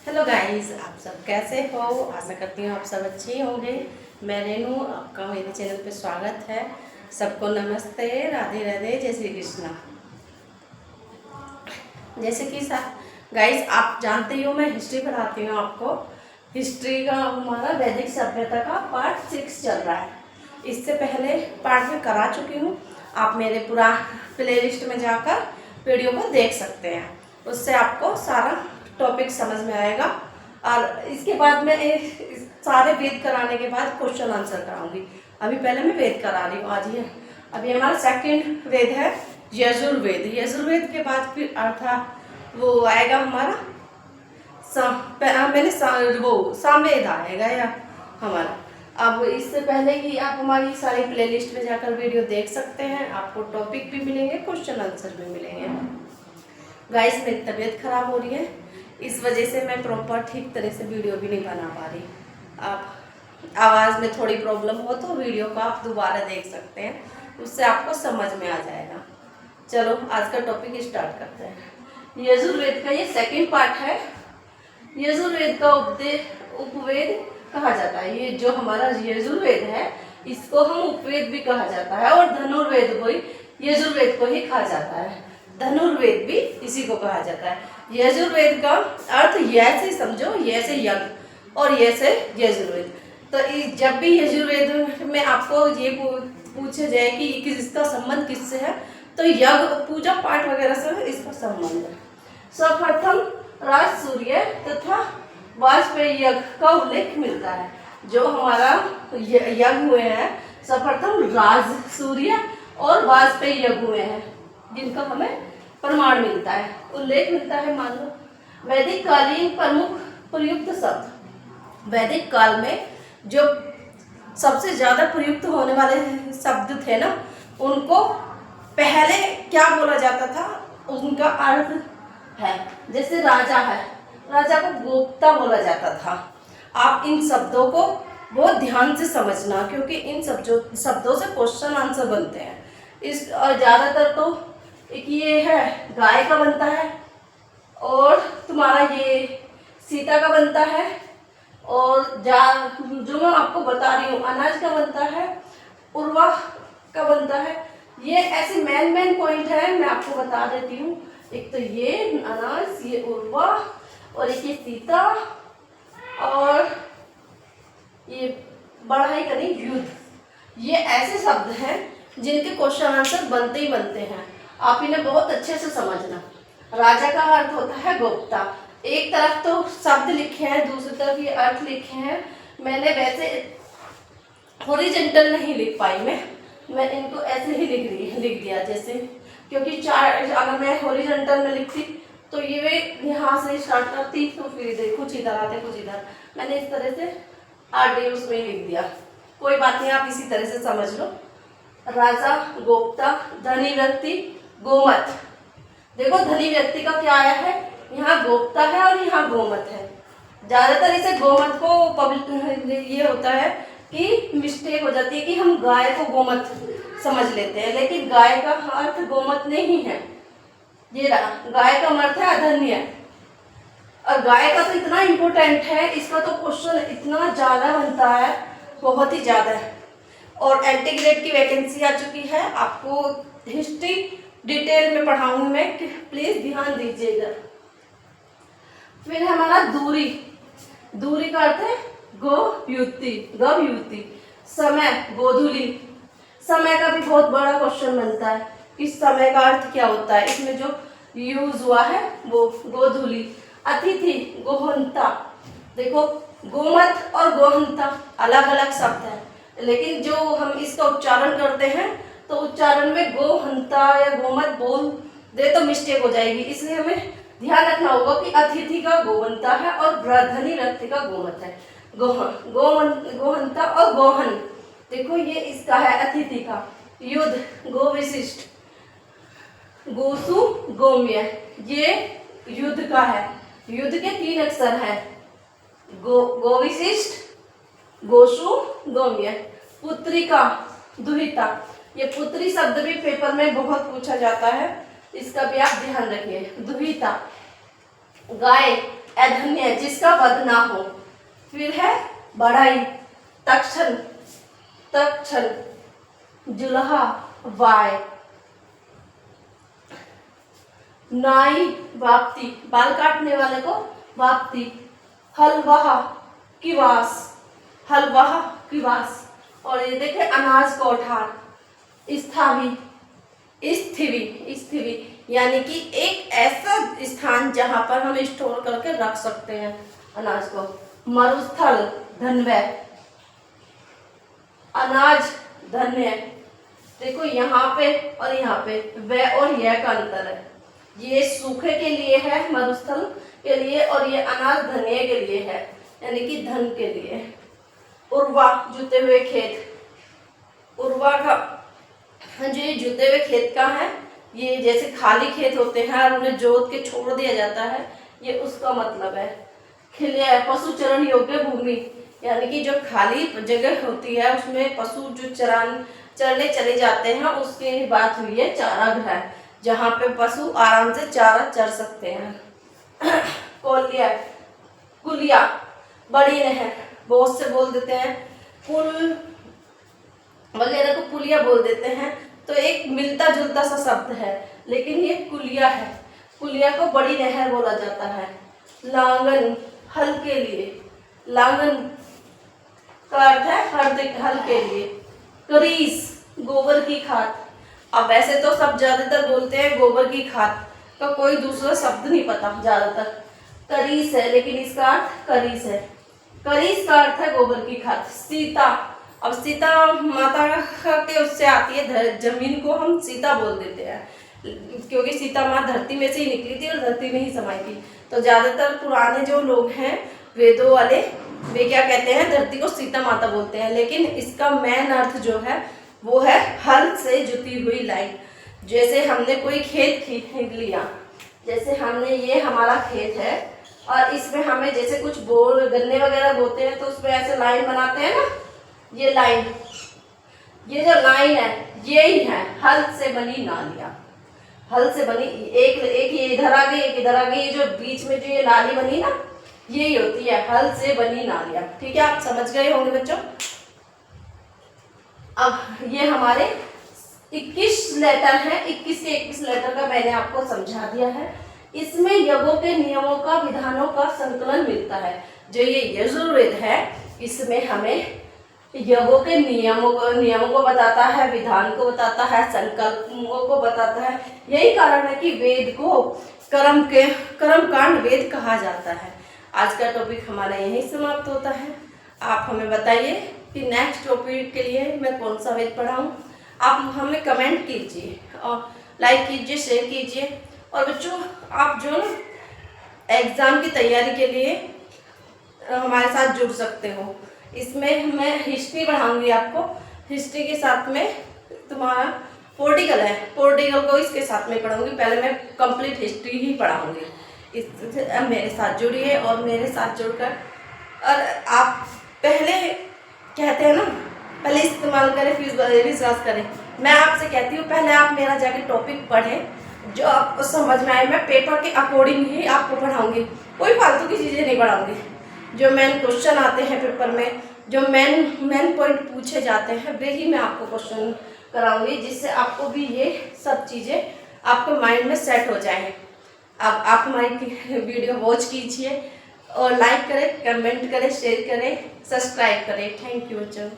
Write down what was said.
Hello guys, आप सब कैसे हो। आशा करती हूँ आप सब अच्छे ही होंगे। मैं रेनू, आपका मेरे चैनल पे स्वागत है। सबको नमस्ते, राधे राधे, जय श्री कृष्णा। जैसे कि गाइस आप जानते ही हो, मैं हिस्ट्री पढ़ाती हूँ आपको। हिस्ट्री का हमारा वैदिक सभ्यता का पार्ट 6 चल रहा है। इससे पहले पार्ट में करा चुकी हूँ। आप मेरे पूरा प्ले लिस्ट में जाकर वीडियो को देख सकते हैं। उससे आपको सारा टॉपिक समझ में आएगा। और इसके बाद में सारे वेद कराने के बाद क्वेश्चन आंसर कराऊंगी। अभी पहले मैं वेद करा रही हूँ। आज ये अभी हमारा सेकंड वेद है यजुर्वेद। यजुर्वेद के बाद फिर अर्थात वो आएगा हमारा वो सामवेद आएगा या हमारा। अब इससे पहले कि आप हमारी सारी प्लेलिस्ट में जाकर वीडियो देख सकते हैं, आपको टॉपिक भी मिलेंगे, क्वेश्चन आंसर भी मिलेंगे। गाइस मेरी तबीयत खराब हो रही है, इस वजह से मैं प्रॉपर ठीक तरह से वीडियो भी नहीं बना पा रही। आप आवाज़ में थोड़ी प्रॉब्लम हो तो वीडियो को आप दोबारा देख सकते हैं, उससे आपको समझ में आ जाएगा। चलो आज का टॉपिक स्टार्ट करते हैं। यजुर्वेद का ये सेकंड पार्ट है। यजुर्वेद का उपवेद कहा जाता है। ये जो हमारा यजुर्वेद है इसको हम उपवेद भी कहा जाता है, और धनुर्वेद को ही यजुर्वेद को ही कहा जाता है। धनुर्वेद भी इसी को कहा जाता है। यजुर्वेद का अर्थ यह से समझो, यह से यज्ञ और यह से यजुर्वेद। तो जब भी यजुर्वेद में आपको ये पूछा जाए कि इसका संबंध किससे है, तो यज्ञ पूजा पाठ वगैरह से इसका संबंध है। सर्वप्रथम राज सूर्य तथा वाजपेयी यज्ञ का उल्लेख मिलता है। जो हमारा यज्ञ हुए हैं, सर्वप्रथम राज सूर्य और वाजपेयी यज्ञ हुए हैं, जिनका हमें प्रमाण मिलता है, उल्लेख मिलता है। मान लो वैदिक कालीन प्रमुख प्रयुक्त शब्द। वैदिक काल में जो सबसे ज्यादा प्रयुक्त होने वाले शब्द थे ना, उनको पहले क्या बोला जाता था, उनका अर्थ है। जैसे राजा है, राजा को गोप्ता बोला जाता था। आप इन शब्दों को बहुत ध्यान से समझना, क्योंकि इन शब्दों से क्वेश्चन आंसर बनते हैं। इस ज्यादातर तो एक ये है गाय का बनता है, और तुम्हारा ये सीता का बनता है, और जो मैं आपको बता रही हूँ अनाज का बनता है, उर्वा का बनता है। ये ऐसे मेन पॉइंट है, मैं आपको बता देती हूँ। एक तो ये अनाज, ये उर्वा, और एक ये सीता, और ये बढ़ाई करी युद्ध। ये ऐसे शब्द हैं जिनके क्वेश्चन आंसर बनते ही बनते हैं। आप इन्हें बहुत अच्छे से समझना। राजा का अर्थ होता है गोप्ता। एक तरफ तो शब्द लिखे हैं, दूसरी तरफ ये अर्थ लिखे हैं। मैंने वैसे हॉरिजॉन्टल नहीं लिख पाई, मैं इनको ऐसे ही लिख दिया जैसे, क्योंकि अगर मैं हॉरिजॉन्टल में लिखती तो ये वे यहाँ से स्टार्ट करती, तो फिर कुछ इधर आते कुछ इधर। मैंने इस तरह से आगे उसमें लिख दिया। कोई बात नहीं, आप इसी तरह से समझ लो। राजा, गोप्ता, धनी व्यक्ति, गोमत। देखो धनी व्यक्ति का क्या आया है, यहाँ गोप्ता है और यहाँ गोमत है। ज्यादातर इसे गोमत को पब्लिक ये होता है कि मिस्टेक हो जाती है कि हम गाय को गोमत समझ लेते हैं, लेकिन गाय का अर्थ गोमत नहीं है। ये रहा, गाय का अर्थ है अधन्य। और गाय का तो इतना इम्पोर्टेंट है, इसका तो क्वेश्चन इतना ज्यादा बनता है, बहुत ही ज्यादा है। और एंटी ग्रेड की वैकेंसी आ चुकी है। आपको हिस्ट्री डिटेल में पढ़ाऊंगी मैं, प्लीज ध्यान दीजिएगा। फिर हमारा दूरी। दूरी का अर्थ है गव्युति। समय, गोधूली। समय का भी बहुत बड़ा क्वेश्चन बनता है, इस समय का अर्थ क्या होता है। इसमें जो यूज हुआ है वो गोधूली। अतिथि, गोहंता। देखो गोमत और गोहंता अलग अलग शब्द है, लेकिन जो हम इसका उच्चारण करते हैं तो उच्चारण में गोहंता या गोमत बोल दे तो मिस्टेक हो जाएगी। इसलिए हमें ध्यान रखना होगा कि अतिथि का गोवंता है और धनी व्यक्ति का गोमत है। गोहंता और गोहन। देखो ये इसका है अतिथि का। युद्ध, गोविशिष्ट, गोसु, गोम्य। ये युद्ध का है। युद्ध के 3 अक्षर है, गोविशिष्ट, गोसु, गोम्य। पुत्रिका, दुहिता। ये पुत्री शब्द भी पेपर में बहुत पूछा जाता है, इसका भी आप ध्यान रखिए। दुहिता। गाय, एधन्य जिसका वध ना हो। फिर है बढ़ाई, तक्षण, तक्षण, जुलहा, वाय, नाई, वाप्ति, बाल काटने वाले को वाप्ति, हलवाहा, किवास, हलवाहा, किवास। और ये देखे अनाज कोठार, स्थावी, स्थिवी, स्थिवी यानी कि एक ऐसा स्थान जहां पर हम स्टोर करके रख सकते हैं अनाज को। मरुस्थल, धनवय, अनाज, धन्य। देखो यहाँ पे और यहाँ पे व और यह का अंतर है। ये सूखे के लिए है, मरुस्थल के लिए, और ये अनाज धन्य के लिए है, यानी कि धन के लिए। उर्वा, जुते हुए खेत, उर्वा का जो ये जुते हुए खेत का है, ये जैसे खाली खेत होते हैं और उन्हें जोत के छोड़ दिया जाता है, ये उसका मतलब है। खिलिया, पशु चरण योग्य भूमि, यानी कि जो खाली जगह होती है उसमें पशु जो चरने चले जाते हैं, उसकी बात हुई है। चारागाह, जहाँ पे पशु आराम से चारा चर सकते हैं। कोलिया, कुलिया, बड़ी नहर, बहुत से बोल देते हैं पुल वगैरह को पुलिया बोल देते हैं, तो एक मिलता जुलता सा शब्द है, लेकिन ये कुलिया है। कुलिया को बड़ी नहर बोला जाता है। लांगन, हल के लिए, लांगन का अर्थ है हल के लिए। करीस, गोबर की खाद। अब वैसे तो सब ज्यादातर बोलते हैं गोबर की खाद का कोई दूसरा शब्द नहीं पता ज्यादातर। करीस है, लेकिन इसका अर्थ करीस है। करीस का अर्थ है गोबर की खाद। सीता, अब सीता माता के उससे आती है, जमीन को हम सीता बोल देते हैं, क्योंकि सीता माँ धरती में से ही निकली थी और धरती में ही समाई थी। तो ज्यादातर पुराने जो लोग हैं वेदों वाले, वे क्या कहते हैं, धरती को सीता माता बोलते हैं, लेकिन इसका मेन अर्थ जो है वो है हल से जुती हुई लाइन। जैसे हमने कोई खेत खरीद लिया, जैसे हमने ये हमारा खेत है और इसमें हमें जैसे कुछ बोर गन्ने वगैरह बोते हैं, तो उसमें ऐसे लाइन बनाते हैं ना, ये लाइन, ये जो लाइन है ये ही है हल से बनी नालियाँ। हल से बनी एक ये इधर आ गई, एक इधर आ गई, ये जो बीच में जो ये नाली बनी ना, यही होती है हल से बनी नालियाँ। ठीक है, आप समझ गए होंगे बच्चों। अब ये हमारे 21 लेटर हैं, 21 के 21 लेटर का मैंने आपको समझा दिया है। इसमें यज्ञों के नियमों का, विधानों का संकलन मिलता है। जो ये यजुर्वेद है, इसमें हमें यज्ञों के नियमों को बताता है, विधान को बताता है, संकल्पों को बताता है। यही कारण है कि वेद को कर्मकांड वेद कहा जाता है। आज का टॉपिक हमारा यहीं समाप्त होता है। आप हमें बताइए कि नेक्स्ट टॉपिक के लिए मैं कौन सा वेद पढ़ाऊँ। आप हमें कमेंट कीजिए और लाइक कीजिए, शेयर कीजिए। और बच्चों, आप जो ना एग्ज़ाम की तैयारी के लिए हमारे साथ जुड़ सकते हो। इसमें मैं हिस्ट्री पढ़ाऊंगी आपको। हिस्ट्री के साथ में तुम्हारा पॉलिटिकल है, पॉलिटिकल को इसके साथ में पढ़ाऊंगी। पहले मैं कंप्लीट हिस्ट्री ही पढ़ाऊंगी। इस मेरे साथ जुड़िए और मेरे साथ जुड़कर, और आप पहले कहते हैं ना, पहले इस्तेमाल करें फिर विश्वास करें। मैं आपसे कहती हूँ पहले आप मेरा जाके टॉपिक पढ़ें, जो आपको समझ में आए। मैं पेपर के अकॉर्डिंग ही आपको पढ़ाऊंगी, कोई फालतू की चीज़ें नहीं पढ़ाऊंगी। जो मेन क्वेश्चन आते हैं पेपर में, जो मेन पॉइंट पूछे जाते हैं, वे ही मैं आपको क्वेश्चन कराऊंगी, जिससे आपको भी ये सब चीज़ें आपके माइंड में सेट हो जाए। अब आप हमारी वीडियो वॉच कीजिए और लाइक करें, कमेंट करें, शेयर करें, सब्सक्राइब करें। थैंक यू बच्चों।